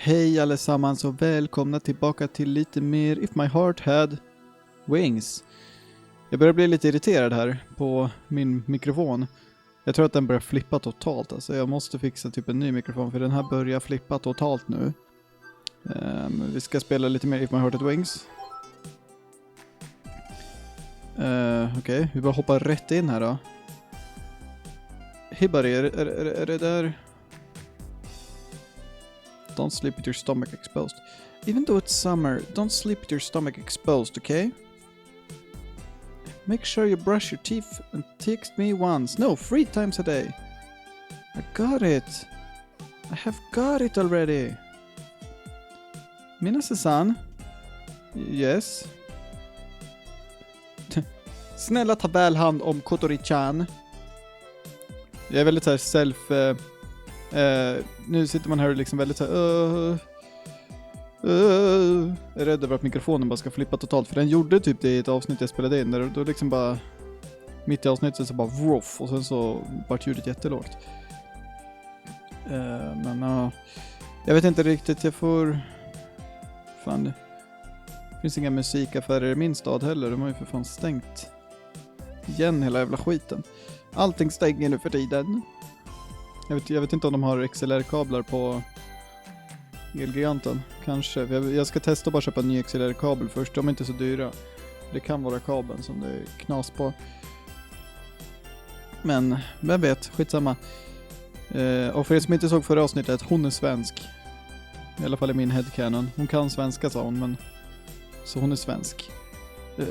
Hej allesammans och välkomna tillbaka till lite mer If My Heart Had Wings. Jag börjar bli lite irriterad här på min mikrofon. Jag tror att den börjar flippa totalt. Alltså jag måste fixa typ en ny mikrofon för den här börjar flippa totalt nu. Vi ska spela lite mer If My Heart Had Wings. Okej, vi bara hoppar rätt in här då. Hibari, är det där? Don't sleep with your stomach exposed. Even though it's summer, don't sleep with your stomach exposed, okay? Make sure you brush your teeth and text me once. No, 3 times a day. I got it. I have got it already. Minase-san? Yes? Snälla ta väl hand om Kotori-chan. Jag är väldigt så här nu sitter man här och liksom väldigt så här, är rädd över att mikrofonen bara ska flippa totalt. För den gjorde typ det i ett avsnitt jag spelade in. Där då liksom bara, mitt i avsnittet så bara vroff. Och sen så vart ljudet jättelågt. Jag vet inte riktigt, jag får... Fan, det finns inga musikaffärer i min stad heller. De har ju för fan stängt igen hela jävla skiten. Allting stänger nu för tiden. Jag vet inte om de har XLR-kablar på Elgiganten. Kanske. Jag ska testa att bara köpa en ny XLR-kabel först. De är inte så dyra. Det kan vara kabeln som det är knas på. Men vem vet, skitsamma. Och för er som inte såg förra avsnittet, hon är svensk. I alla fall i min headcanon. Hon kan svenska, sa hon, men så hon är svensk.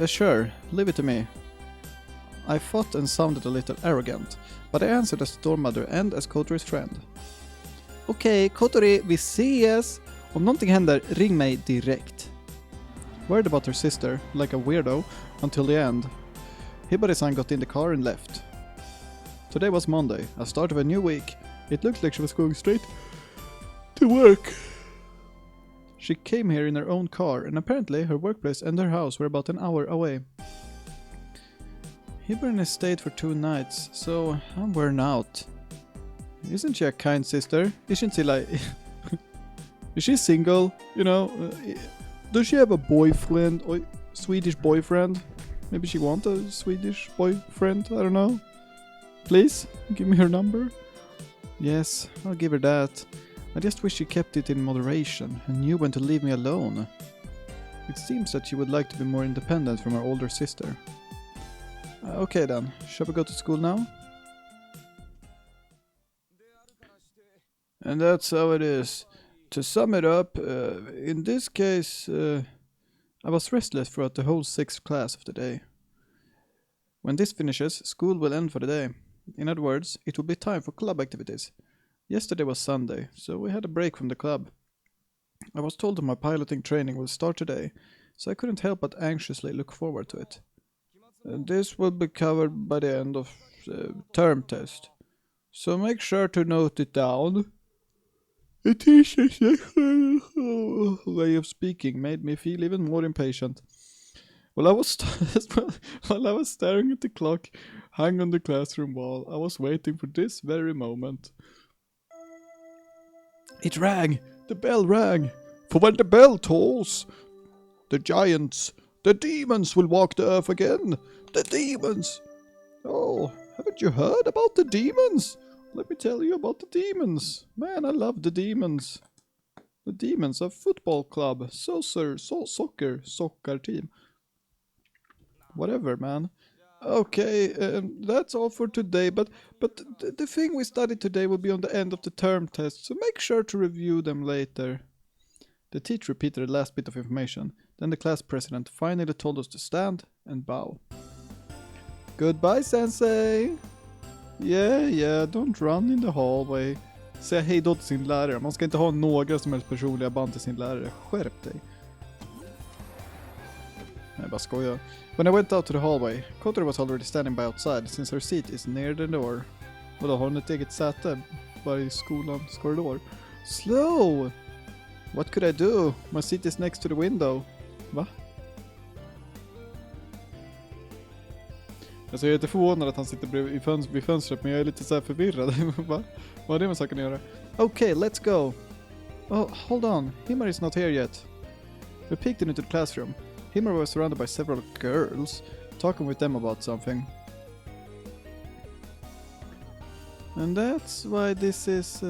Sure, leave it to me. I thought and sounded a little arrogant, but I answered as Stormother and as Kotori's friend. Okej, Kotori, vi ses! Om någonting händer, ring mig direkt. Worried about her sister, like a weirdo, until the end. Hibari-san got in the car and left. Today was Monday, a start of a new week. It looked like she was going straight to work. She came here in her own car, and apparently her workplace and her house were about an hour away. Hibari stayed for 2 nights, so I'm worn out. Isn't she a kind sister? Isn't she like... Is she single? You know? Does she have a boyfriend? Or Swedish boyfriend? Maybe she wants a Swedish boyfriend? I don't know. Please, give me her number. Yes, I'll give her that. I just wish she kept it in moderation and knew when to leave me alone. It seems that she would like to be more independent from her older sister. Okay then, shall we go to school now? And that's how it is. To sum it up, in this case, I was restless throughout the whole 6th class of the day. When this finishes, school will end for the day. In other words, it will be time for club activities. Yesterday was Sunday, so we had a break from the club. I was told that my piloting training will start today, so I couldn't help but anxiously look forward to it. This will be covered by the end of term test, so make sure to note it down. The teacher's way of speaking made me feel even more impatient. While I was staring at the clock hung on the classroom wall, I was waiting for this very moment. It rang! The bell rang! For when the bell tolls, the giants, the demons will walk the earth again! The demons! Oh, haven't you heard about the demons? Let me tell you about the demons. Man, I love the demons. The demons of football club, soccer team. Whatever, man. Okay, that's all for today, but the thing we studied today will be on the end of the term test, so make sure to review them later. The teacher repeated the last bit of information. Then the class president finally told us to stand and bow. Goodbye, sensei! Yeah, don't run in the hallway. Säga hej då till sin lärare. Man ska inte ha några som helst personliga band till sin lärare. Skärp dig. Nej, bara skojar. When I went out to the hallway, Kotori was already standing by outside since her seat is near the door. Och då har hon ett eget säte bara i skolans korridor. Slow! What could I do? My seat is next to the window. Va? Alltså jag är lite förvånad att han sitter vid fönstret, men jag är lite så här förvirrad. Va? Vad är det med saken att göra? Okay, let's go. Oh, hold on. Himari's not here yet. We peeked into the classroom. Himari was surrounded by several girls, talking with them about something. And that's why this is...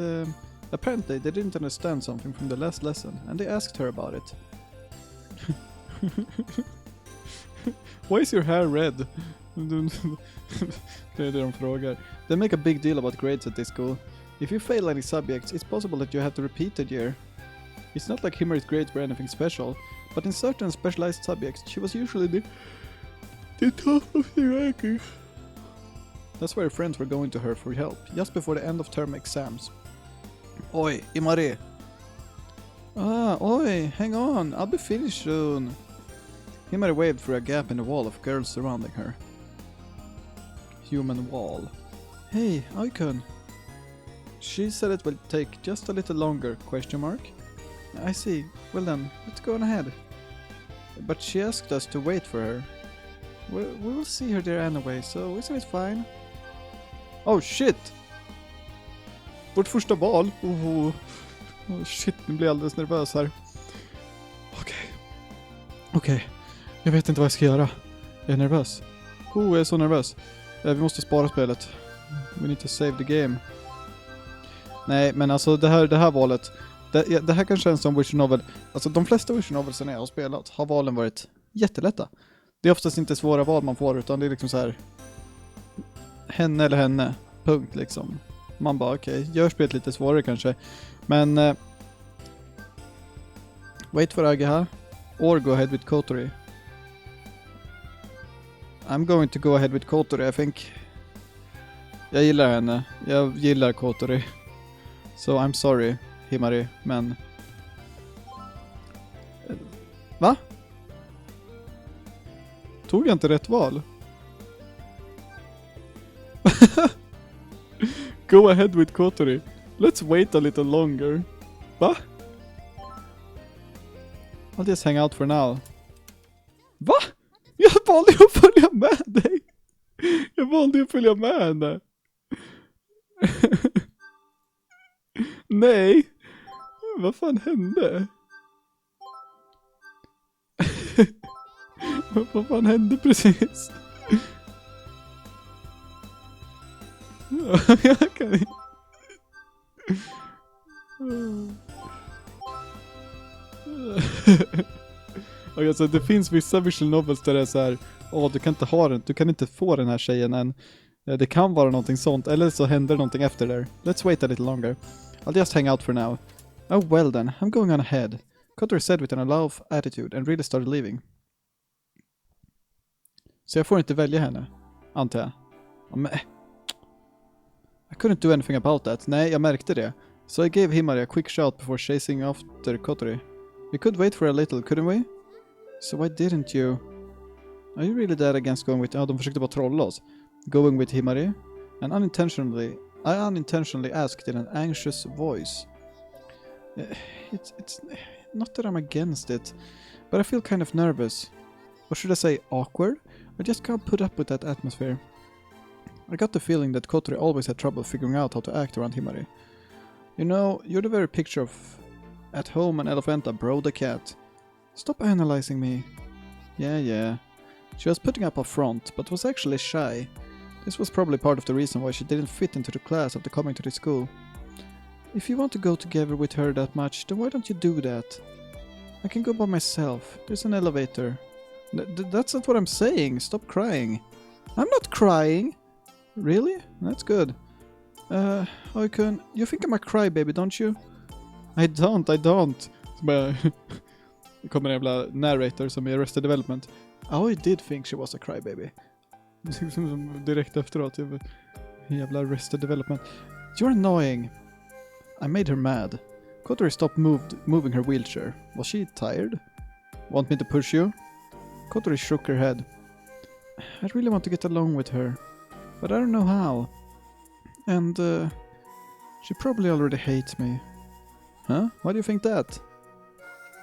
apparently they didn't understand something from the last lesson, and they asked her about it. Why is your hair red? Det är det de frågar. They make a big deal about grades at this school. If you fail any subjects, it's possible that you have to repeat the year. It's not like Himari's grades were anything special, but in certain specialized subjects, she was usually the top of the rankings. That's why her friends were going to her for help, just before the end of term exams. Oi, Himari! Oi, hang on, I'll be finished soon. Himari waved through a gap in the wall of girls surrounding her. Human wall. Hey, Icon. She said it will take just a little longer, question mark. I see. Well then, let's go on ahead. But she asked us to wait for her. We will see her there anyway, so isn't it fine? Oh shit! Vårt första val. Oh shit, nu blir jag alldeles nervös här. Okej. Jag vet inte vad jag ska göra. Jag är nervös. Jag är så nervös. Vi måste spara spelet. We need to save the game. Nej, men alltså det här valet. Det här kanske är en sån vision novel. Alltså de flesta vision novelserna jag har spelat har valen varit jättelätta. Det är oftast inte svåra val man får, utan det är liksom så här. Henne eller henne. Punkt liksom. Man bara okej, gör spelet lite svårare kanske. Men wait for Agaha or go ahead with Kotori. I'm going to go ahead with Kotori, I think. Jag gillar henne. Jag gillar Kotori. So I'm sorry, Himari, men... Va? Tog jag inte rätt val? Go ahead with Kotori. Let's wait a little longer. Va? I'll just hang out for now. Va? Jag valde att följa med dig. Jag valde att följa med henne. Nej. Vad fan hände? Vad fan hände precis? Jag kan inte. Och alltså, det finns vissa visual novels där det är så här, du kan inte ha den, du kan inte få den här tjejen än. Det kan vara någonting sånt, eller så händer någonting efter där. Let's wait a little longer. I'll just hang out for now. Oh well then, I'm going on ahead. Kotori said with an aloof attitude and really started leaving. Så jag får inte välja henne, antar jag. Men I couldn't do anything about that. Nej, jag märkte det. So I gave Himari a quick shout before chasing after Kotori. We could wait for a little, couldn't we? So why didn't you? Are you really that against going with... de försökte bara trolla oss. Going with Himari? And I unintentionally asked in an anxious voice. It's not that I'm against it, but I feel kind of nervous. Or should I say awkward? I just can't put up with that atmosphere. I got the feeling that Kotori always had trouble figuring out how to act around Himari. You know, you're the very picture of at home and Elephanta, bro the cat. Stop analyzing me. Yeah. She was putting up a front, but was actually shy. This was probably part of the reason why she didn't fit into the class after coming to this school. If you want to go together with her that much, then why don't you do that? I can go by myself. There's an elevator. That's not what I'm saying. Stop crying. I'm not crying. Really? That's good. You think I'm a crybaby, don't you? I don't. Så bara, det kommer en jävla narrator som är Arrested Development. I did think she was a crybaby. Direkt efteråt. Jävla Arrested Development. You're annoying. I made her mad. Kotori stopped moving her wheelchair. Was she tired? Want me to push you? Kotori shook her head. I really want to get along with her, but I don't know how. And she probably already hates me. Huh? Why do you think that?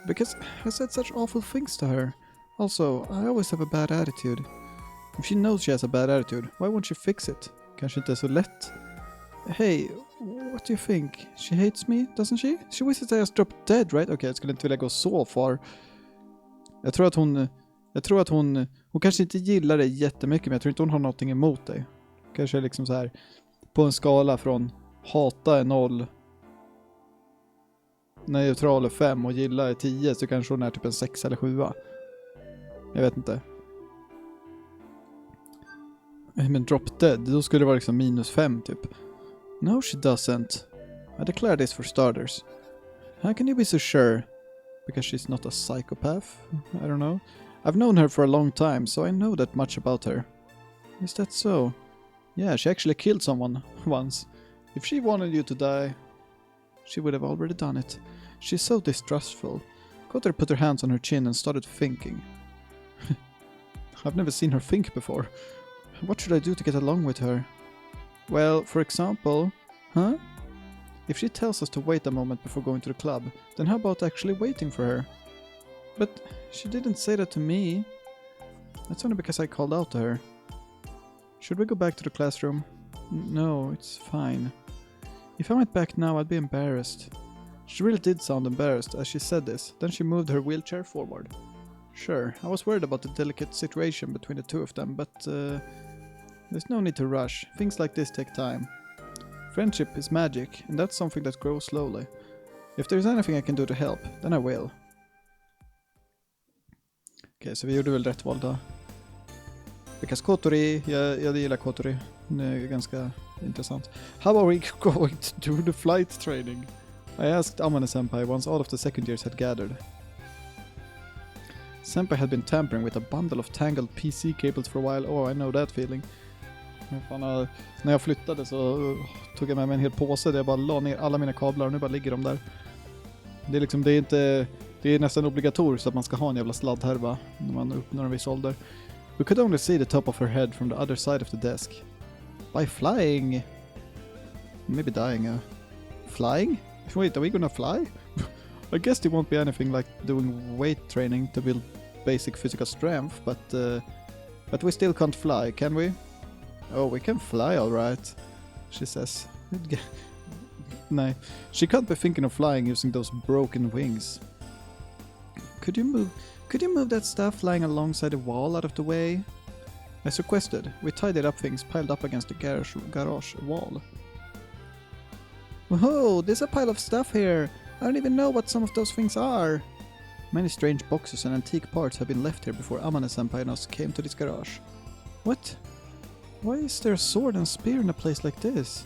Because I said such awful things to her. Also, I always have a bad attitude. If she knows she has a bad attitude, why won't she fix it? Kanske inte är så lätt. Hey, what do you think? She hates me, doesn't she? She wishes I just dropped dead, right? Okej, jag skulle inte vilja gå så far. Jag tror att hon kanske inte gillar dig jättemycket, men jag tror inte hon har någonting emot dig. Kanske liksom så här på en skala från hata är 0, neutral är 5 och gilla är 10, så kanske hon är typ en 6 eller 7. Jag vet inte. Men drop dead, då skulle det vara liksom -5 typ. No, she doesn't. I declare this for starters. How can you be so sure? Because she's not a psychopath? I don't know. I've known her for a long time, so I know that much about her. Is that so? Yeah, she actually killed someone once. If she wanted you to die, she would have already done it. She's so distrustful. Kotter put her hands on her chin and started thinking. I've never seen her think before. What should I do to get along with her? Well, for example, if she tells us to wait a moment before going to the club, then how about actually waiting for her? But she didn't say that to me. That's only because I called out to her. Should we go back to the classroom? No, it's fine. If I went back now, I'd be embarrassed. She really did sound embarrassed as she said this. Then she moved her wheelchair forward. Sure, I was worried about the delicate situation between the two of them, but there's no need to rush. Things like this take time. Friendship is magic, and that's something that grows slowly. If there's anything I can do to help, then I will. Okej, så vi gjorde väl rätt val då. Because Kotori, jag gillar Kotori. Det är ganska intressant. How are we going to do the flight training? I asked Amane-senpai once all of the second years had gathered. Senpai had been tampering with a bundle of tangled PC cables for a while. Oh, I know that feeling. När jag flyttade så tog jag med mig en hel påse där jag bara la ner alla mina kablar och nu bara ligger de där. Det är liksom, det är nästan obligatoriskt att man ska ha en jävla sladdhärva när man uppnår en viss ålder. We could only see the top of her head from the other side of the desk. By flying? Maybe dying. Flying? Wait, are we gonna fly? I guess it won't be anything like doing weight training to build basic physical strength, but we still can't fly, can we? Oh, we can fly all right, she says. No, she can't be thinking of flying using those broken wings. Could you move that stuff lying alongside the wall out of the way? As requested, we tidied up things piled up against the garage wall. Whoa, there's a pile of stuff here. I don't even know what some of those things are. Many strange boxes and antique parts have been left here before Amane-senpai and us came to this garage. What? Why is there a sword and spear in a place like this?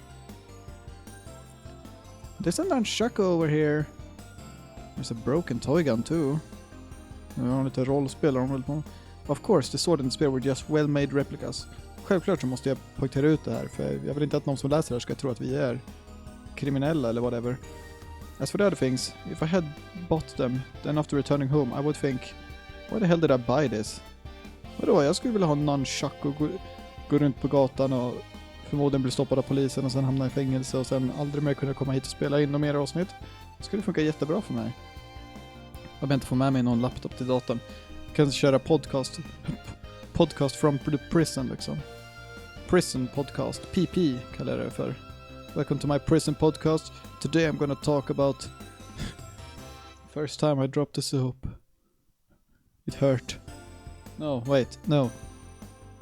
There's a nunchaku over here. There's a broken toy gun too. Jag har lite rollspel på. Of course, the sword and the spear were just well-made replicas. Självklart så måste jag poängtera ut det här, för jag vill inte att någon som läser det här ska tro att vi är kriminella eller whatever. As for the other things, if I had bought them, then after returning home I would think, why the hell did I buy this? Vadå, jag skulle vilja ha en nunchaku och gå runt på gatan och förmodligen bli stoppad av polisen och sen hamna i fängelse och sen aldrig mer kunna komma hit och spela in mer avsnitt. Det skulle funka jättebra för mig. Jag behöver inte få med mig någon laptop till datorn. Jag kan köra podcast from the prison liksom. Prison podcast, PP kallar jag det för. Welcome to my prison podcast. Today I'm gonna talk about first time I dropped the soap. It hurt. No, wait, no.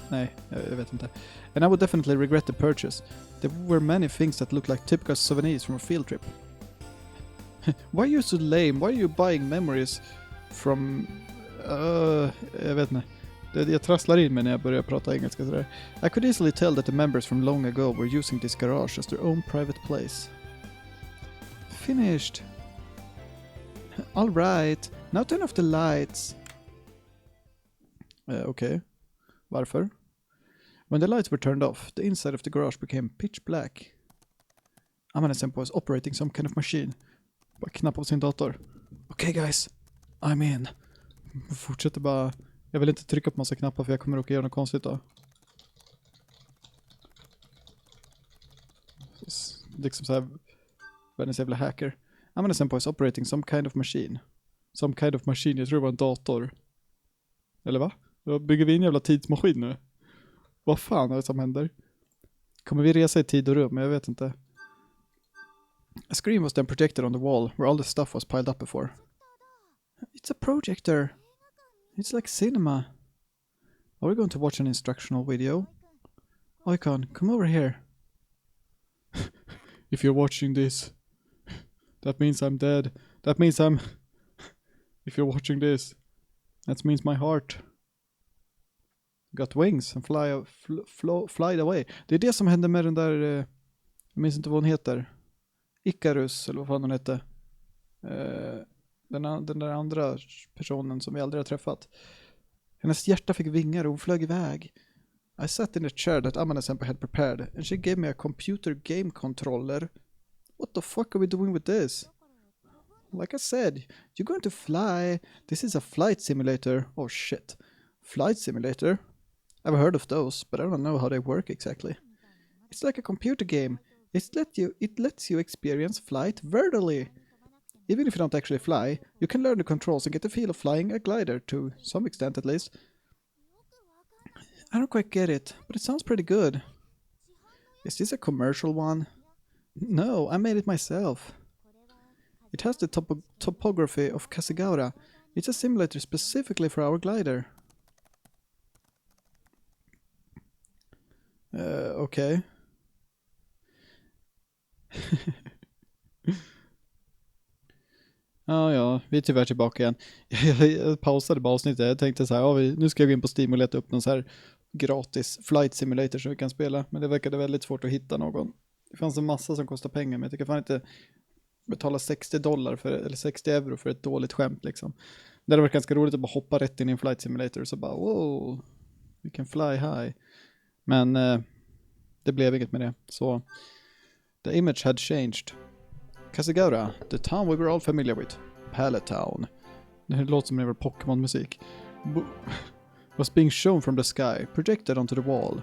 Nej, jag vet inte. And I would definitely regret the purchase. There were many things that looked like typical souvenirs from a field trip. Why are you so lame? Why are you buying memories from... jag vet inte. Jag trasslar in mig när jag börjar prata engelska sådär. I could easily tell that the members from long ago were using this garage as their own private place. Finished. All right. Now turn off the lights. Okay. Varför? When the lights were turned off, the inside of the garage became pitch black. Amane-senpai was operating some kind of machine. Bara knappa på sin dator. Okay guys, I'm in. Fortsätter bara... Jag vill inte trycka på massa knappar för jag kommer råka göra något konstigt då. Liksom såhär... Världens jävla hacker. Amane-senpai was operating some kind of machine. Some kind of machine, jag tror det var en dator. Eller va? Då bygger vi en jävla tidsmaskin nu. Vad fan är det som händer? Kommer vi resa i tid och rum? Jag vet inte. A screen was then projected on the wall where all the stuff was piled up before. It's a projector. It's like cinema. Are we going to watch an instructional video? Oikon, come over here. If you're watching this, that means I'm dead. That means I'm... If you're watching this, that means my heart got wings and fly away. Det är det som hände med den där... jag minns inte vad hon heter. Icarus, eller vad fan hon hette. Den där andra personen som vi aldrig har träffat. Hennes hjärta fick vingar och hon flög iväg. I sat in a chair that Amane-senpai had prepared and she gave me a computer game controller. What the fuck are we doing with this? Like I said, you're going to fly. This is a flight simulator. Oh shit. Flight simulator? I've heard of those, but I don't know how they work exactly. It's like a computer game. It lets you experience flight verbally. Even if you don't actually fly, you can learn the controls and get the feel of flying a glider, to some extent at least. I don't quite get it, but it sounds pretty good. Is this a commercial one? No, I made it myself. It has the topography of Kasagaura. It's a simulator specifically for our glider. Okay. Ja, vi är tyvärr tillbaka igen. Jag pausade bara avsnittet. Jag tänkte så här, nu ska jag gå in på Steam och leta upp någon så här gratis flight simulator som vi kan spela. Men det verkade väldigt svårt att hitta någon. Det fanns en massa som kostar pengar, men jag tycker fan inte betala $60 eller 60 euro för ett dåligt skämt liksom. Det hade varit ganska roligt att bara hoppa rätt in i en flight simulator och så bara, wow, we can fly high. Men det blev inget med det. Så the image had changed. Kasagaura, the town we were all familiar with. Pallet Town. Det här låter som en Pokémon-musik. Was being shown from the sky, projected onto the wall.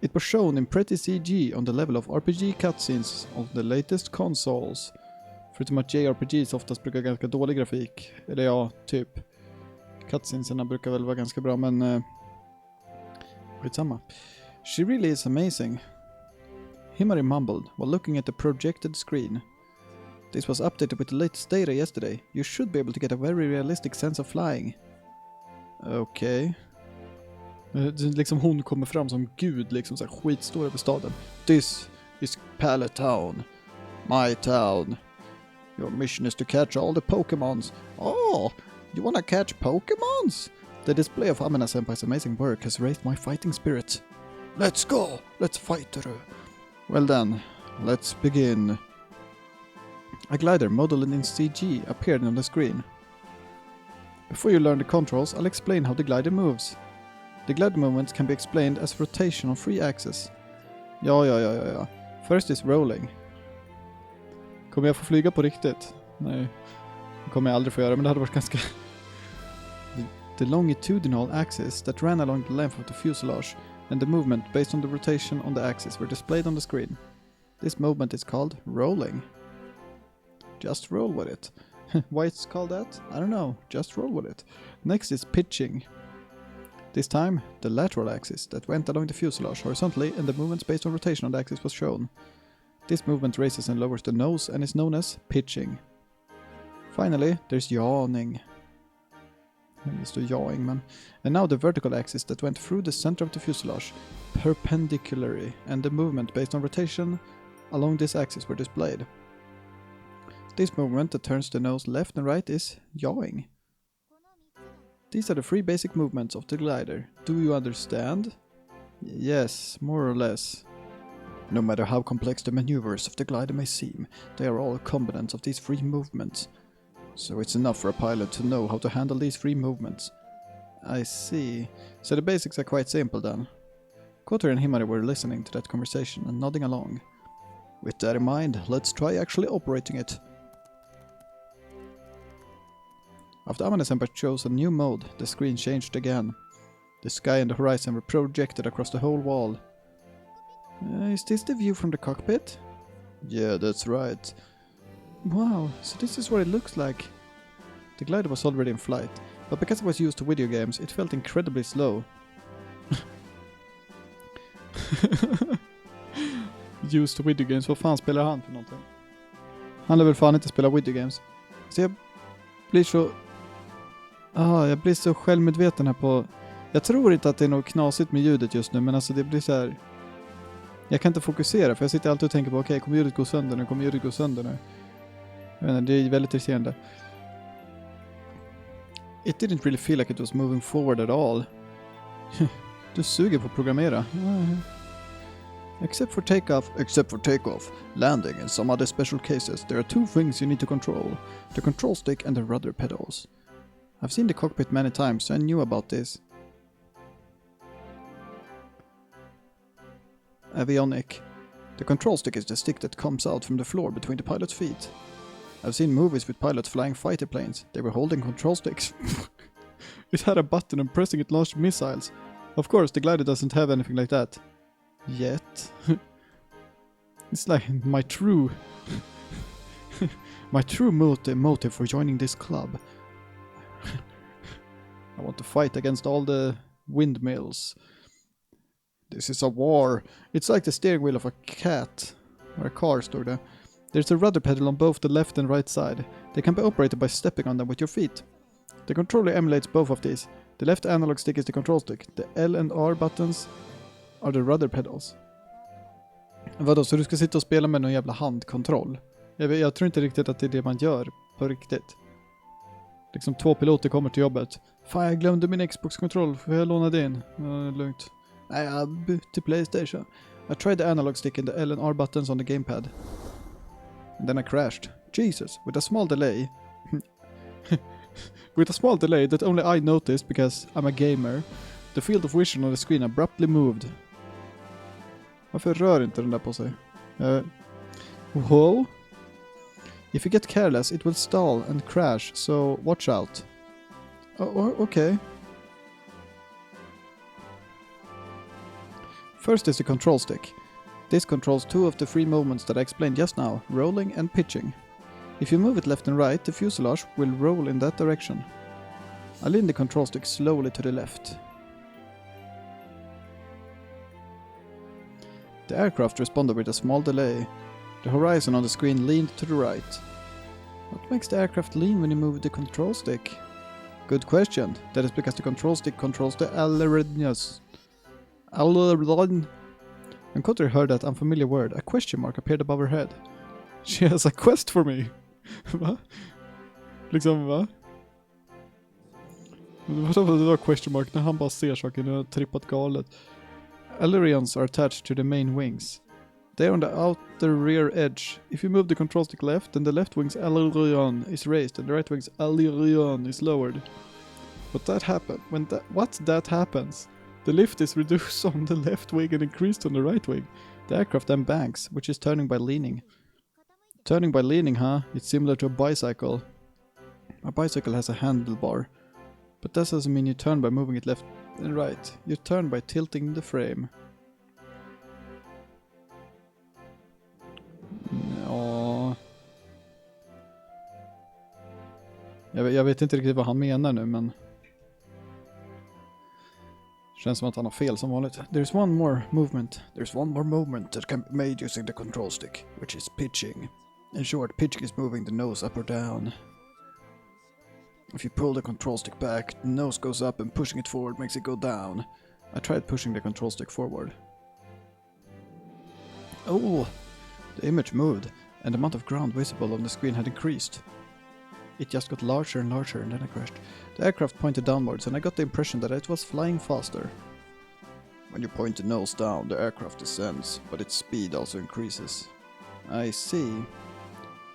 It was shown in pretty CG on the level of RPG cutscenes on the latest consoles. Förutom att JRPGs oftast brukar ha ganska dålig grafik. Eller ja, typ. Cutscenesarna brukar väl vara ganska bra, men... skitsamma. She really is amazing. Himari mumbled while looking at the projected screen. This was updated with the latest data yesterday. You should be able to get a very realistic sense of flying. Okej. Liksom hon kommer fram som gud, liksom så här skitstor över staden. This is Pallet Town. My town. Your mission is to catch all the Pokémons. Oh, you wanna catch Pokémons? The display of Amane-senpai's amazing work has raised my fighting spirit. Let's go! Let's fight her. Well then, let's begin. A glider modeled in CG appeared on the screen. Before you learn the controls, I'll explain how the glider moves. The glider movements can be explained as rotation on 3 axes. Ja. First is rolling. Kommer jag få flyga på riktigt? Nej, det kommer jag aldrig få göra, men det hade varit ganska... The longitudinal axis that ran along the length of the fuselage and the movement based on the rotation on the axis were displayed on the screen. This movement is called rolling. Just roll with it. Why it's called that? I don't know. Just roll with it. Next is pitching. This time, the lateral axis that went along the fuselage horizontally and the movements based on rotation on the axis was shown. This movement raises and lowers the nose and is known as pitching. Finally, there's yawing. Det står yawing, man. And now the vertical axis that went through the center of the fuselage perpendicularly and the movement based on rotation along this axis were displayed. This movement that turns the nose left and right is yawing. These are the 3 basic movements of the glider. Do you understand? Yes, more or less. No matter how complex the maneuvers of the glider may seem, they are all components of these 3 movements. So it's enough for a pilot to know how to handle these 3 movements. I see. So the basics are quite simple then. Kotori and Himari were listening to that conversation and nodding along. With that in mind, let's try actually operating it. After Amane-senpai chose a new mode, the screen changed again. The sky and the horizon were projected across the whole wall. Is this the view from the cockpit? Yeah, that's right. Wow, so this is what it looks like. The glider was already in flight, but because it was used to video games, it felt incredibly slow. Used to video games, vad fan spelar han för någonting? Han lär väl fan inte spela video games. Så jag blir så... jag blir så självmedveten här på... Jag tror inte att det är något knasigt med ljudet just nu, men alltså det blir så här... Jag kan inte fokusera, för jag sitter alltid och tänker på okej, kommer ljudet gå sönder nu? Kommer ljudet gå sönder nu? Jag vet inte, det är väldigt irriterande. It didn't really feel like it was moving forward at all. Du suger på att programmera. Except for takeoff, landing, and some other special cases, there are two things you need to control. The control stick and the rudder pedals. I've seen the cockpit many times, so I knew about this. Avionic. The control stick is the stick that comes out from the floor between the pilot's feet. I've seen movies with pilots flying fighter planes. They were holding control sticks. It had a button and pressing it launched missiles. Of course, the glider doesn't have anything like that. Yet. It's like my true motive for joining this club. I want to fight against all the windmills. This is a war. It's like the steering wheel of a cat. Or a car, stod there. There's a rudder pedal on both the left and right side. They can be operated by stepping on them with your feet. The controller emulates both of these. The left analog stick is the control stick. The L and R buttons are the rudder pedals. Vadå, så du ska sitta och spela med någon jävla handkontroll? Jag tror inte riktigt att det är det man gör på riktigt. Liksom 2 piloter kommer till jobbet. Fan, jag glömde min Xbox-kontroll. Får jag låna din? Lugnt. Nej, jag bytte PlayStation. I tried the analog stick and the L and R buttons on the gamepad. And then I crashed. Jesus, with a small delay. With a small delay that only I noticed because I'm a gamer. The field of vision on the screen abruptly moved. Varför rör inte den där på sig? Whoa. If you get careless, it will stall and crash, so watch out. Okay. First is the control stick. This controls 2 of the 3 movements that I explained just now, rolling and pitching. If you move it left and right, the fuselage will roll in that direction. I lean the control stick slowly to the left. The aircraft responded with a small delay. The horizon on the screen leaned to the right. What makes the aircraft lean when you move the control stick? Good question. That is because the control stick controls the ailerons. When Cotter heard that unfamiliar word, a question mark appeared above her head. She has a quest for me. Va? Liksom, va? Vad var question mark när han bara ser saker och har trippat galet? Ailerons are attached to the main wings. They are on the outer rear edge. If you move the control stick left, then the left wing's aileron is raised and the right wing's aileron is lowered. That happens. The lift is reduced on the left wing and increased on the right wing. The aircraft then banks, which is turning by leaning. Turning by leaning, huh? It's similar to a bicycle. A bicycle has a handlebar. But that doesn't mean you turn by moving it left and right. You turn by tilting the frame. Ja. Jag vet inte riktigt vad han menar nu, men... Känns som att han har fel som vanligt. There's one more movement that can be made using the control stick, which is pitching. In short, pitching is moving the nose up or down. If you pull the control stick back, the nose goes up and pushing it forward makes it go down. I tried pushing the control stick forward. Oh! The image moved, and the amount of ground visible on the screen had increased. It just got larger and larger, and then I crashed. The aircraft pointed downwards, and I got the impression that it was flying faster. When you point the nose down, the aircraft descends, but its speed also increases. I see.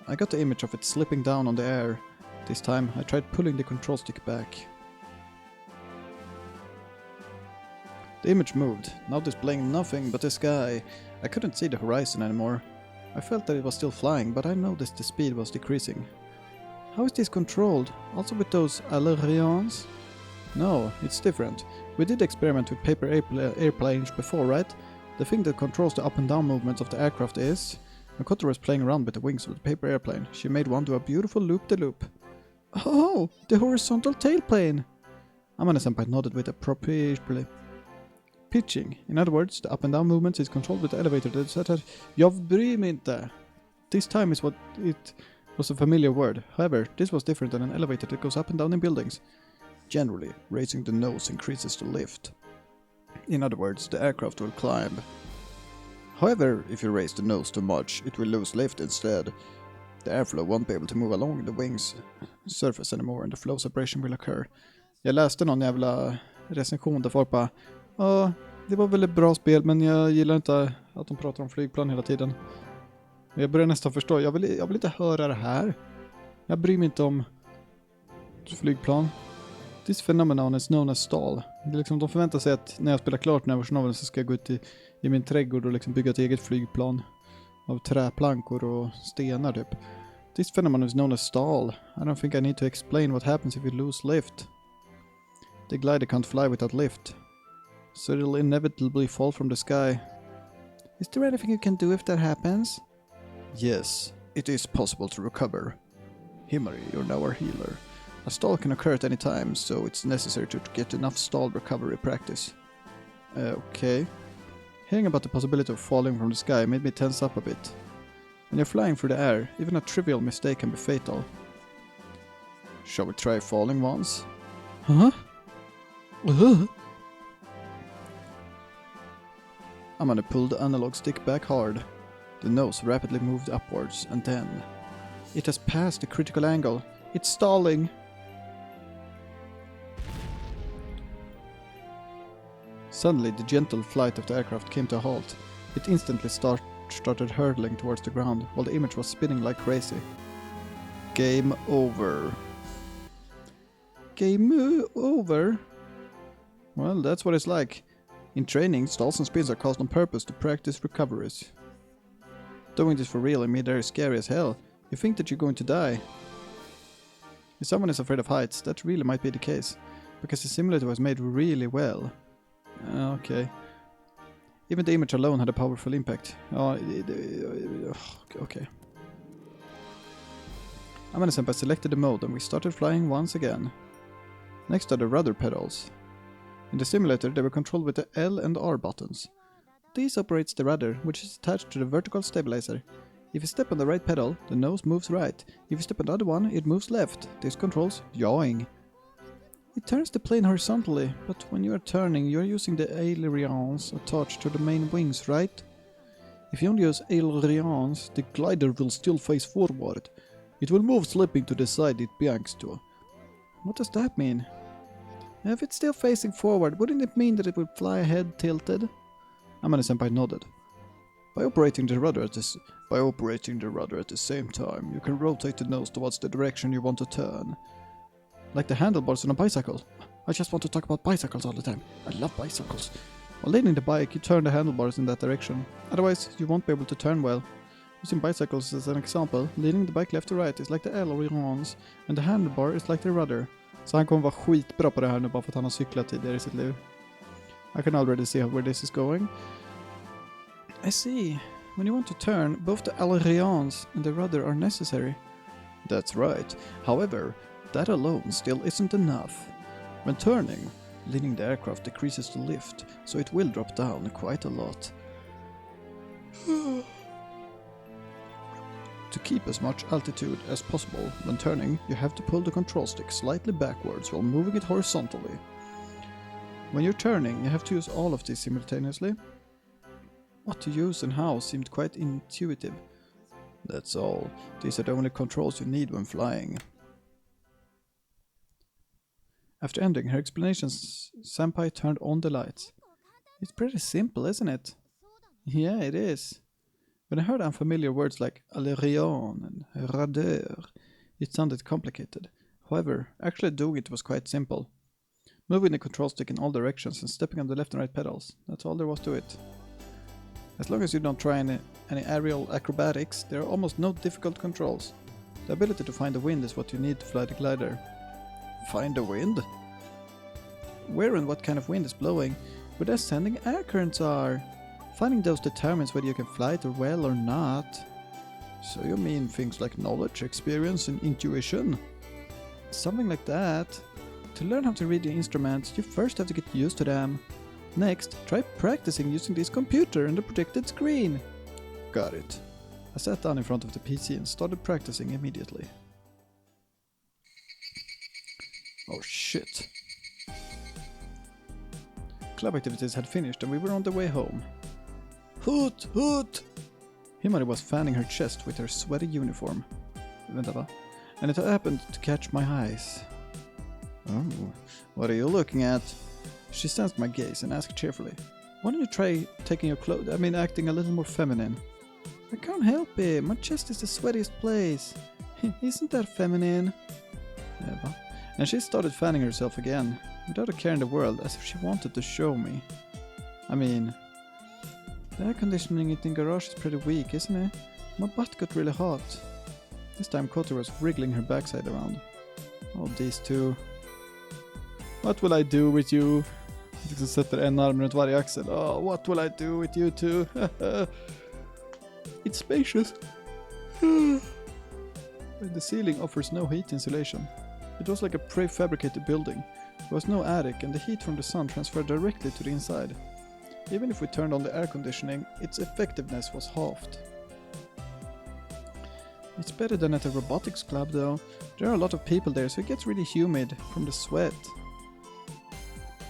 I got the image of it slipping down on the air. This time, I tried pulling the control stick back. The image moved, now displaying nothing but the sky. I couldn't see the horizon anymore. I felt that it was still flying, but I noticed the speed was decreasing. How is this controlled? Also with those ailerons? No, it's different. We did experiment with paper airplanes before, right? The thing that controls the up and down movements of the aircraft is... When Cotter was playing around with the wings of the paper airplane, she made one do a beautiful loop-de-loop. Oh, the horizontal tailplane! Amane-senpai nodded with appropriately. Pitching. In other words, the up and down movements is controlled with the elevator that... Jag bryr mig inte. This time is what it was a familiar word. However, this was different than an elevator that goes up and down in buildings. Generally, raising the nose increases the lift. In other words, the aircraft will climb. However, if you raise the nose too much, it will lose lift instead. The airflow won't be able to move along the wings surface anymore and the flow separation will occur. Jag läste någon jävla recension där folk bara ja, det var väl ett bra spel men jag gillar inte att de pratar om flygplan hela tiden. Jag börjar nästan förstå, jag vill inte höra det här. Jag bryr mig inte om flygplan. This phenomenon is known as stall. Det är liksom, de förväntar sig att när jag spelar klart den här versionen så ska jag gå ut i min trädgård och liksom bygga ett eget flygplan av träplankor och stenar typ. This phenomenon is known as stall. I don't think I need to explain what happens if you lose lift. The glider can't fly without lift, so it'll inevitably fall from the sky. Is there anything you can do if that happens? Yes, it is possible to recover. Himari, you're now our healer. A stall can occur at any time, so it's necessary to get enough stall recovery practice. Okay. Hearing about the possibility of falling from the sky made me tense up a bit. When you're flying through the air, even a trivial mistake can be fatal. Shall we try falling once? Huh? I'm gonna pull the analog stick back hard. The nose rapidly moved upwards, and then... It has passed the critical angle. It's stalling! Suddenly, the gentle flight of the aircraft came to a halt. It instantly started hurtling towards the ground, while the image was spinning like crazy. Game over. Game over? Well, that's what it's like. In training, stalls and spins are caused on purpose to practice recoveries. Doing this for real in mid-air is scary as hell. You think that you're going to die. If someone is afraid of heights, that really might be the case, because the simulator was made really well. Okay. Even the image alone had a powerful impact. Okay. Amane-senpai selected the mode and we started flying once again. Next are the rudder pedals. In the simulator they were controlled with the L and R buttons. This operates the rudder, which is attached to the vertical stabilizer. If you step on the right pedal, the nose moves right. If you step on the other one, it moves left. This controls yawing. It turns the plane horizontally, but when you are turning, you are using the ailerons attached to the main wings, right? If you only use ailerons, the glider will still face forward. It will move slipping to the side it banks to. What does that mean? If it's still facing forward, wouldn't it mean that it would fly ahead tilted? Amane-senpai nodded. By operating the rudder at the same time, you can rotate the nose towards the direction you want to turn. Like the handlebars on a bicycle. I just want to talk about bicycles all the time. I love bicycles. While leaning the bike, you turn the handlebars in that direction. Otherwise, you won't be able to turn well. Using bicycles as an example, leaning the bike left to right is like the ailerons, and the handlebar is like the rudder. Så han kommer vara skitbra på det här nu bara för att han har cyklat tidigare i sitt liv. I can already see where this is going. I see. When you want to turn, both the ailerons and the rudder are necessary. That's right. However, that alone still isn't enough. When turning, leaning the aircraft decreases the lift, so it will drop down quite a lot. To keep as much altitude as possible when turning, you have to pull the control stick slightly backwards while moving it horizontally. When you're turning, you have to use all of these simultaneously. What to use and how seemed quite intuitive. That's all. These are the only controls you need when flying. After ending her explanations, Senpai turned on the lights. It's pretty simple, isn't it? Yeah, it is. When I heard unfamiliar words like aileron and rudder, it sounded complicated. However, actually doing it was quite simple. Moving the control stick in all directions and stepping on the left and right pedals, that's all there was to it. As long as you don't try any aerial acrobatics, there are almost no difficult controls. The ability to find the wind is what you need to fly the glider. Find the wind? Where and what kind of wind is blowing, where the ascending air currents are. Finding those determines whether you can fly it well or not. So you mean things like knowledge, experience and intuition? Something like that. To learn how to read the instruments, you first have to get used to them. Next, try practicing using this computer and the projected screen. Got it. A sat down in front of the PC and started practicing immediately. Oh shit. Club activities had finished and we were on the way home. Hoot! Hoot! Himari was fanning her chest with her sweaty uniform. Vänta, va? And it happened to catch my eyes. Oh, what are you looking at? She sensed my gaze and asked cheerfully, why don't you try taking your clothes, acting a little more feminine? I can't help it, my chest is the sweatiest place. Isn't that feminine? Yeah, and she started fanning herself again, without a care in the world, as if she wanted to show me. I mean, the air conditioning in the garage is pretty weak, isn't it? My butt got really hot. This time Kotor was wriggling her backside around. Oh, these two. What will I do with you? Jag sätter en arm runt varje axel. Oh, what will I do with you two? It's spacious. The ceiling offers no heat insulation. It was like a prefabricated building. There was no attic and the heat from the sun transferred directly to the inside. Even if we turned on the air conditioning, its effectiveness was halved. It's better than at a robotics club though. There are a lot of people there, so it gets really humid from the sweat.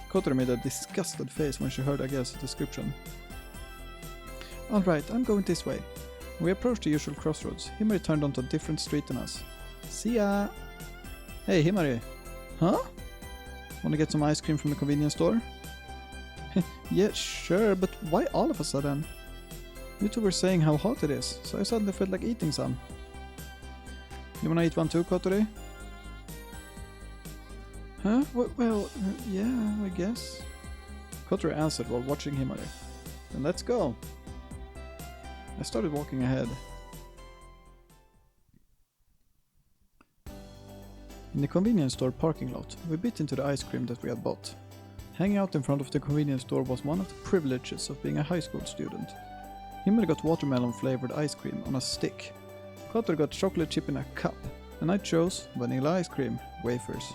Kotor made a disgusted face when she heard Aga's description. Alright, I'm going this way. We approached the usual crossroads. Himari turned onto a different street than us. See ya! Hey Himari! Huh? Wanna get some ice cream from the convenience store? Yeah, sure, but why all of a sudden? You two were saying how hot it is, so I suddenly felt like eating some. You wanna eat one too, Kotori? Huh? Well, yeah, I guess. Kotori answered while watching Himari. Then let's go. I started walking ahead. In the convenience store parking lot, we bit into the ice cream that we had bought. Hanging out in front of the convenience store was one of the privileges of being a high school student. Himari got watermelon flavored ice cream on a stick. Kotor got chocolate chip in a cup, and I chose vanilla ice cream, wafers.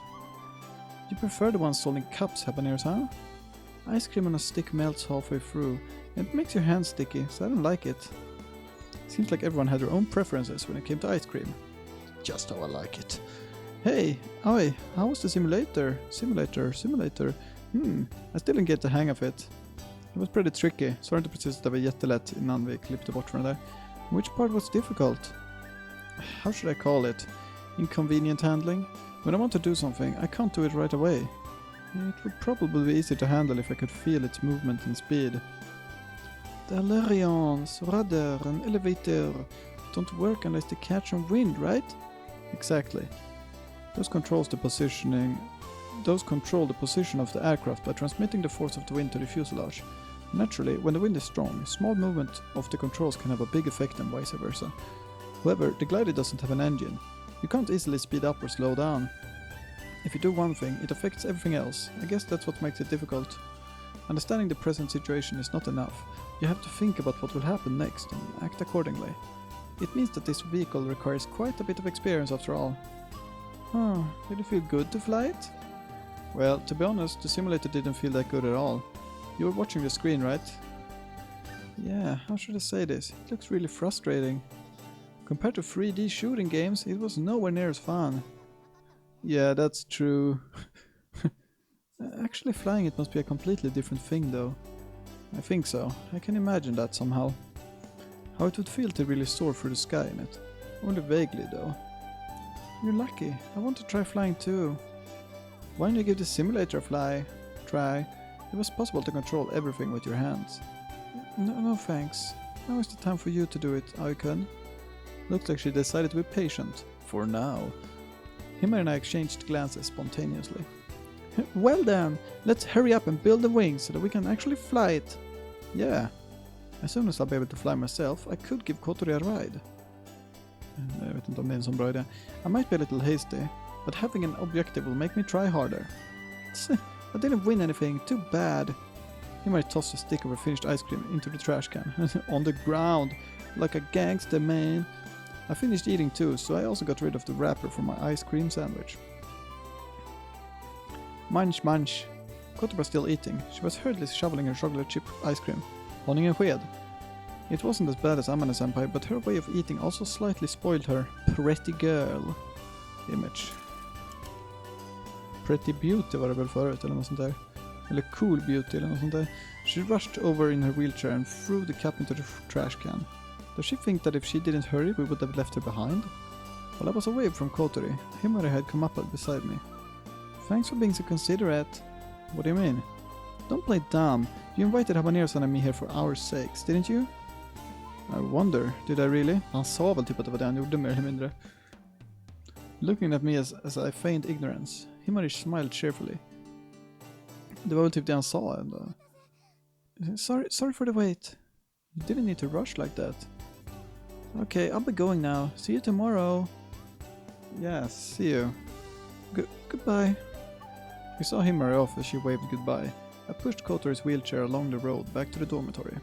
You prefer the ones sold in cups, habaneros, huh? Ice cream on a stick melts halfway through, and it makes your hands sticky, so I don't like it. Seems like everyone had their own preferences when it came to ice cream. Just how I like it. Hey, oi, how was the simulator? Simulator. I still didn't get the hang of it. It was pretty tricky. Sa inte precis att det var jättelätt innan vi klippte bort från det där. Which part was difficult? How should I call it? Inconvenient handling? When I want to do something, I can't do it right away. It would probably be easy to handle if I could feel its movement and speed. The ailerons, rudder and elevator don't work unless they catch on wind, right? Exactly. Those control the position of the aircraft by transmitting the force of the wind to the fuselage. Naturally, when the wind is strong, small movement of the controls can have a big effect and vice versa. However, the glider doesn't have an engine. You can't easily speed up or slow down. If you do one thing, it affects everything else. I guess that's what makes it difficult. Understanding the present situation is not enough. You have to think about what will happen next and act accordingly. It means that this vehicle requires quite a bit of experience after all. Huh, did it feel good to fly it? Well, to be honest, the simulator didn't feel that good at all. You were watching the screen, right? Yeah, how should I say this? It looks really frustrating. Compared to 3D shooting games, it was nowhere near as fun. Yeah, that's true. Actually flying it must be a completely different thing though. I think so. I can imagine that somehow. How it would feel to really soar through the sky in it. Only vaguely though. You're lucky. I want to try flying too. Why don't you give the simulator a try? It was possible to control everything with your hands. No thanks. Now is the time for you to do it, Aikun. Looks like she decided to be patient. For now. Himari and I exchanged glances spontaneously. Well then, let's hurry up and build the wings so that we can actually fly it. Yeah. As soon as I'll be able to fly myself, I could give Kotori a ride. Jag vet inte om det är en sån bra idé. I might be a little hasty, but having an objective will make me try harder. I didn't win anything, too bad. Himari tossed a stick of her finished ice cream into the trash can. On the ground, like a gangster man. I finished eating too, so I also got rid of the wrapper for my ice cream sandwich. Munch. Kotori was still eating. She was hurriedly shoveling her chocolate chip ice cream. Holding a sked. It wasn't as bad as Amane-senpai, but her way of eating also slightly spoiled her pretty girl image. Pretty beauty var det väl förut eller något sånt där. Eller cool beauty eller något sånt där. She rushed over in her wheelchair and threw the cup into the trash can. Does she think that if she didn't hurry we would have left her behind? While I was away from Kotori, Himari had come up beside me. Thanks for being so considerate. What do you mean? Don't play dumb. You invited Habanero-san and me here for our sakes, didn't you? I wonder, did I really? Han sa väl typ att det var det han gjorde mer eller mindre. Looking at me as I feigned ignorance, Himari smiled cheerfully. Det var väl typ det han sa ändå. Sorry for the wait. You didn't need to rush like that. Okay, I'll be going now. See you tomorrow. Yes, see you. Goodbye. We saw Himari off as she waved goodbye. I pushed Kotori's wheelchair along the road back to the dormitory.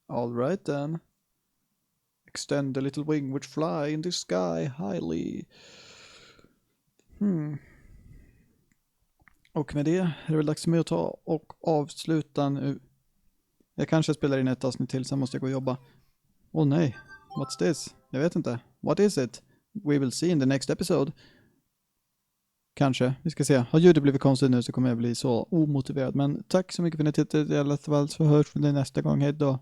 Alright then. Extend the little wing which fly in the sky highly. Och med det är det väl dags för mig att ta och avsluta nu. Jag kanske spelar in ett avsnitt till, sen måste jag gå och jobba. Åh nej, what's this? Jag vet inte. What is it? We will see in the next episode. Kanske, vi ska se. Har ljudet blivit konstigt nu så kommer jag bli så omotiverad. Men tack så mycket för att ni tittade. I alla fall så hörs vi nästa gång. Hej då.